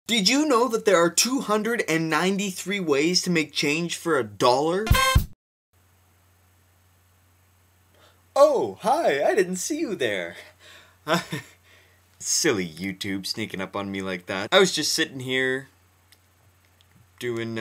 Did you know that there are 293 ways to make change for $1? Oh, hi, I didn't see you there. Silly YouTube sneaking up on me like that. I was just sitting here doing,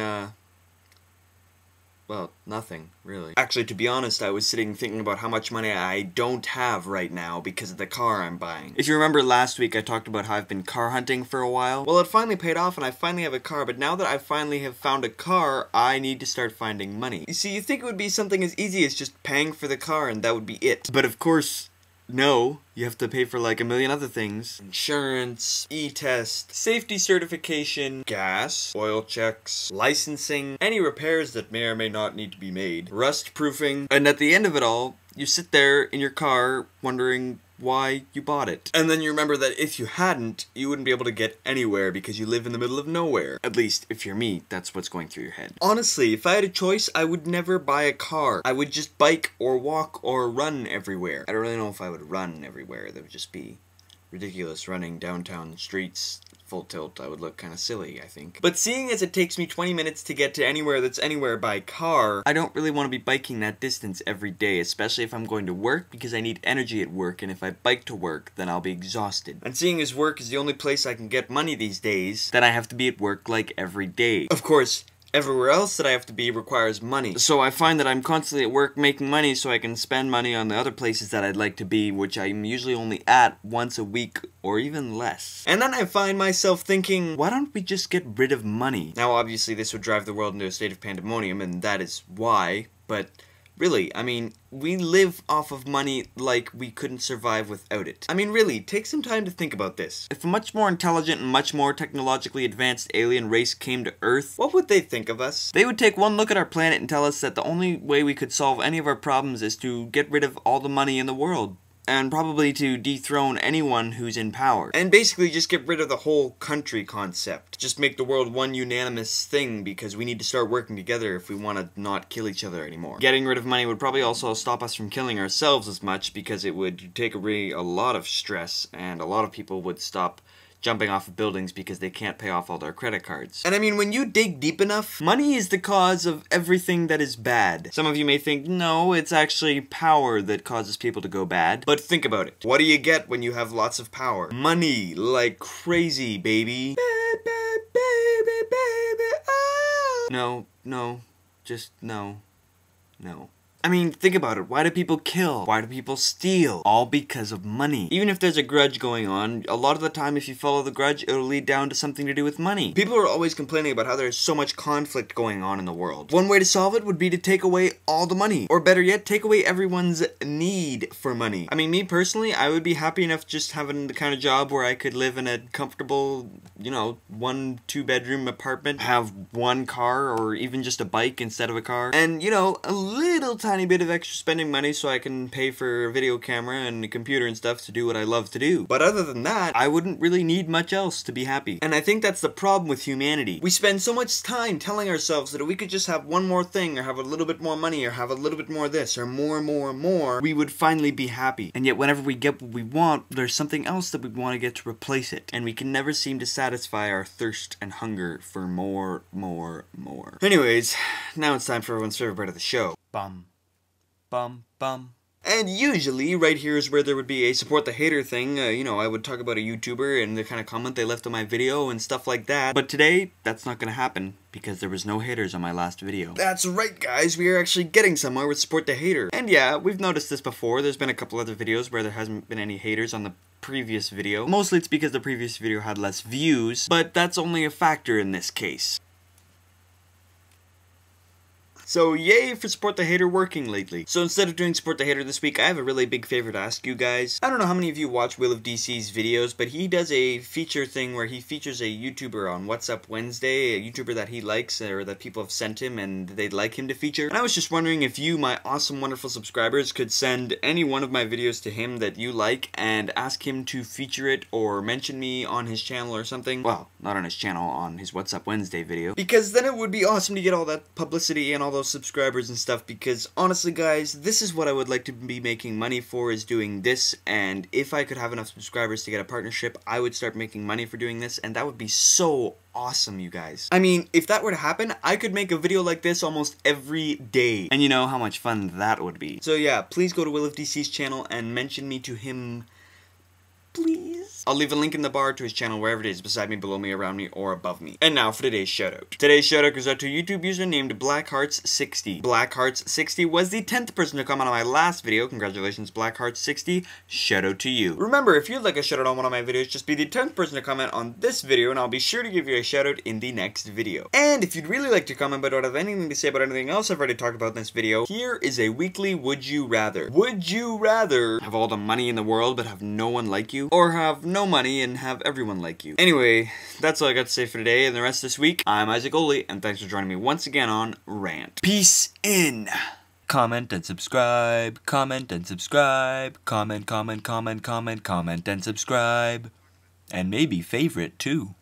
well, nothing, really. Actually, to be honest, I was sitting thinking about how much money I don't have right now because of the car I'm buying. If you remember last week, I talked about how I've been car hunting for a while. Well, it finally paid off and I finally have a car, but now that I finally have found a car, I need to start finding money. You see, you think it would be something as easy as just paying for the car and that would be it. But of course, no, you have to pay for like a million other things. Insurance, e-test, safety certification, gas, oil checks, licensing, any repairs that may or may not need to be made, rust proofing, and at the end of it all, you sit there in your car wondering why you bought it. And then you remember that if you hadn't, you wouldn't be able to get anywhere because you live in the middle of nowhere. At least, if you're me, that's what's going through your head. Honestly, if I had a choice, I would never buy a car. I would just bike or walk or run everywhere. I don't really know if I would run everywhere. That would just be ridiculous, running downtown streets full tilt. I would look kind of silly, I think. But seeing as it takes me 20 minutes to get to anywhere that's anywhere by car, I don't really want to be biking that distance every day, especially if I'm going to work, because I need energy at work, and if I bike to work, then I'll be exhausted. And seeing as work is the only place I can get money these days, then I have to be at work like every day. Of course, everywhere else that I have to be requires money. So I find that I'm constantly at work making money so I can spend money on the other places that I'd like to be, which I'm usually only at once a week or even less. And then I find myself thinking, why don't we just get rid of money? Now obviously this would drive the world into a state of pandemonium, and that is why, but really, I mean, we live off of money like we couldn't survive without it. I mean, really, take some time to think about this. If a much more intelligent and much more technologically advanced alien race came to Earth, what would they think of us? They would take one look at our planet and tell us that the only way we could solve any of our problems is to get rid of all the money in the world. And probably to dethrone anyone who's in power. And basically just get rid of the whole country concept. Just make the world one unanimous thing, because we need to start working together if we want to not kill each other anymore. Getting rid of money would probably also stop us from killing ourselves as much, because it would take away a lot of stress, and a lot of people would stop jumping off of buildings because they can't pay off all their credit cards. And I mean, when you dig deep enough, money is the cause of everything that is bad. Some of you may think, no, it's actually power that causes people to go bad. But think about it. What do you get when you have lots of power? Money, like crazy, baby. Baby, oh. No, just no. I mean, think about it. Why do people kill? Why do people steal? All because of money. Even if there's a grudge going on, a lot of the time if you follow the grudge, it'll lead down to something to do with money. People are always complaining about how there's so much conflict going on in the world. One way to solve it would be to take away all the money. Or better yet, take away everyone's need for money. I mean, me personally, I would be happy enough just having the kind of job where I could live in a comfortable, you know, 1-2 bedroom apartment, have one car or even just a bike instead of a car, and, you know, a little tiny bit of extra spending money so I can pay for a video camera and a computer and stuff to do what I love to do. But other than that, I wouldn't really need much else to be happy. And I think that's the problem with humanity. We spend so much time telling ourselves that if we could just have one more thing, or have a little bit more money, or have a little bit more of this, or more, we would finally be happy. And yet whenever we get what we want, there's something else that we want to get to replace it. And we can never seem to satisfy our thirst and hunger for more. Anyways, now it's time for everyone's favorite part of the show. Bum. And usually, right here is where there would be a support the hater thing. You know, I would talk about a YouTuber and the kind of comment they left on my video and stuff like that. But today, that's not gonna happen, because there was no haters on my last video. That's right, guys, we are actually getting somewhere with support the hater. And yeah, we've noticed this before. There's been a couple other videos where there hasn't been any haters on the previous video. Mostly it's because the previous video had less views, but that's only a factor in this case. So yay for Support the Hater working lately. So instead of doing Support the Hater this week, I have a really big favor to ask you guys. I don't know how many of you watch WillofDC's videos, but he does a feature thing where he features a YouTuber on What's Up Wednesday, a YouTuber that he likes or that people have sent him and they'd like him to feature. And I was just wondering if you, my awesome, wonderful subscribers, could send any one of my videos to him that you like and ask him to feature it or mention me on his channel or something. Well, not on his channel, on his What's Up Wednesday video. Because then it would be awesome to get all that publicity and all those subscribers and stuff, because honestly guys, this is what I would like to be making money for, is doing this. And if I could have enough subscribers to get a partnership, I would start making money for doing this, and that would be so awesome, you guys. I mean, if that were to happen, I could make a video like this almost every day. And you know how much fun that would be. So yeah, please go to WillofDC's channel and mention me to him, please. I'll leave a link in the bar to his channel wherever it is, beside me, below me, around me, or above me. And now for today's shoutout. Today's shoutout goes out to a YouTube user named Blackhearts60. Blackhearts60 was the 10th person to comment on my last video. Congratulations, Blackhearts60. Shoutout to you. Remember, if you'd like a shoutout on one of my videos, just be the 10th person to comment on this video, and I'll be sure to give you a shoutout in the next video. And if you'd really like to comment but don't have anything to say about anything else I've already talked about in this video, here is a weekly Would You Rather. Would you rather have all the money in the world but have no one like you, or have no money and have everyone like you? Anyway, that's all I got to say for today and the rest of this week. I'm Isaac Oley, and thanks for joining me once again on Rant. Peace in! Comment and subscribe, comment and subscribe, comment and subscribe, and maybe favorite too.